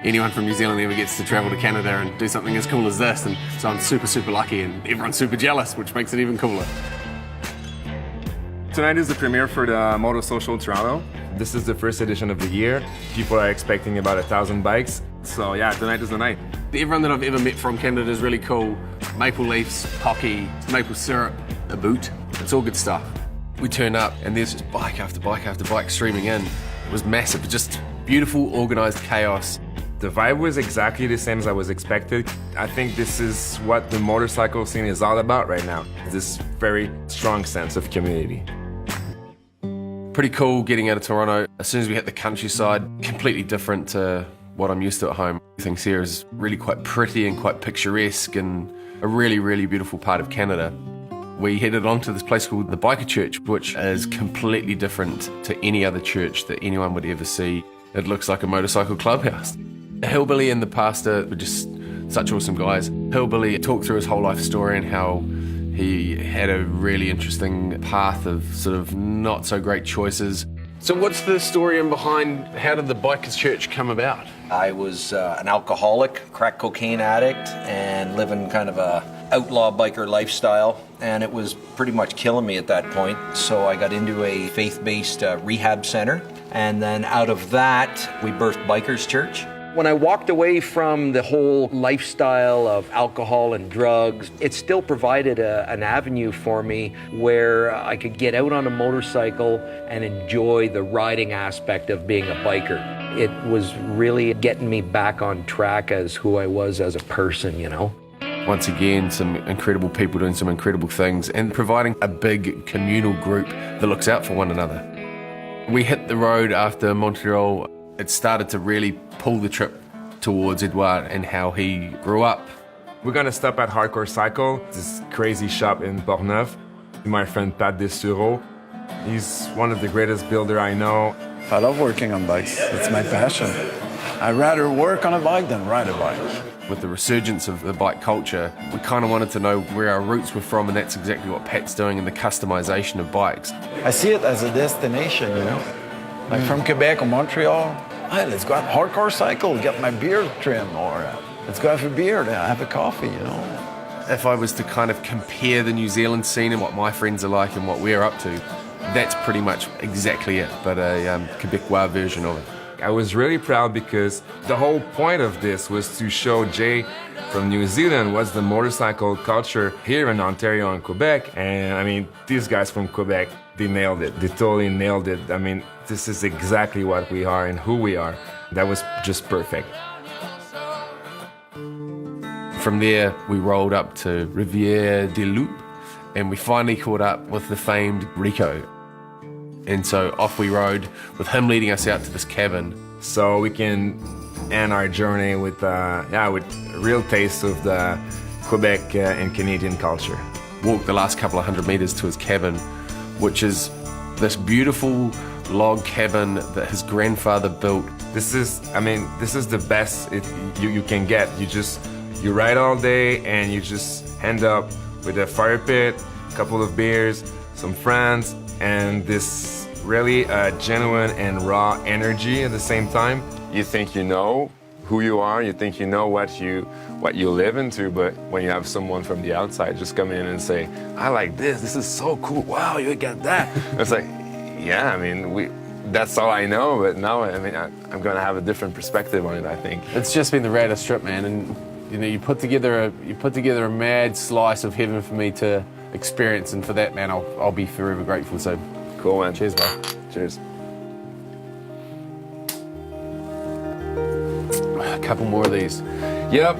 anyone from New Zealand ever gets to travel to Canada and do something as cool as this, and so I'm super, super lucky, and everyone's super jealous, which makes it even cooler. Tonight is the premiere for the Moto Social Toronto. This is the first edition of the year. People are expecting about 1,000 bikes. So yeah, tonight is the night. Everyone that I've ever met from Canada is really cool. Maple leaves, hockey, maple syrup, a boot. It's all good stuff. We turn up and there's just bike after bike after bike streaming in. It was massive, just beautiful, organised chaos. The vibe was exactly the same as I was expected. I think this is what the motorcycle scene is all about right now. This very strong sense of community. Pretty cool getting out of Toronto. As soon as we hit the countryside, completely different to what I'm used to at home. Things here is really quite pretty and quite picturesque and a really, really beautiful part of Canada. We headed on to this place called the Biker Church, which is completely different to any other church that anyone would ever see. It looks like a motorcycle clubhouse. Hillbilly and the pastor were just such awesome guys. Hillbilly talked through his whole life story and how he had a really interesting path of sort of not so great choices. So what's the story in behind how did the Bikers Church come about? I was an alcoholic, crack cocaine addict, and living kind of a outlaw biker lifestyle, and it was pretty much killing me at that point. So I got into a faith-based rehab center, and then out of that, we birthed Bikers Church. When I walked away from the whole lifestyle of alcohol and drugs, it still provided an avenue for me where I could get out on a motorcycle and enjoy the riding aspect of being a biker. It was really getting me back on track as who I was as a person, you know. Once again, some incredible people doing some incredible things and providing a big communal group that looks out for one another. We hit the road after Montreal. It started to really pull the trip towards Édouard and how he grew up. We're gonna stop at Hardcore Cycle, this crazy shop in Portneuf. My friend Pat Desureau, he's one of the greatest builder I know. I love working on bikes. It's my passion. I'd rather work on a bike than ride a bike. With the resurgence of the bike culture, we kind of wanted to know where our roots were from, and that's exactly what Pat's doing in the customization of bikes. I see it as a destination, you know? Like from Quebec or Montreal, hey, let's go have Hardcore Cycle, get my beard trimmed, or let's go have a beer, have a coffee, you know? If I was to kind of compare the New Zealand scene and what my friends are like and what we're up to, that's pretty much exactly it, but a Quebecois version of it. I was really proud because the whole point of this was to show Jay from New Zealand what's the motorcycle culture here in Ontario and Quebec. And I mean, these guys from Quebec, they nailed it. They totally nailed it. I mean, this is exactly what we are and who we are. That was just perfect. From there, we rolled up to Rivière-des-Loups and we finally caught up with the famed Rico. And so off we rode with him leading us out to this cabin. So we can end our journey with a real taste of the Quebec and Canadian culture. Walked the last couple of 100 meters to his cabin, which is this beautiful log cabin that his grandfather built. This is the best you can get. You ride all day and you just end up with a fire pit, a couple of beers, some friends, and this really genuine and raw energy at the same time. You think you know who you are, you think you know what you live into, but when you have someone from the outside just come in and say, I like this is so cool, wow, you got that. It's like, yeah, I mean, that's all I know, but now, I mean, I'm gonna have a different perspective on it, I think. It's just been the raddest trip, man, and you know, you put together a mad slice of heaven for me to experience, and for that, man, I'll be forever grateful. So cool, man. Cheers, bro. Cheers. A couple more of these. Yep.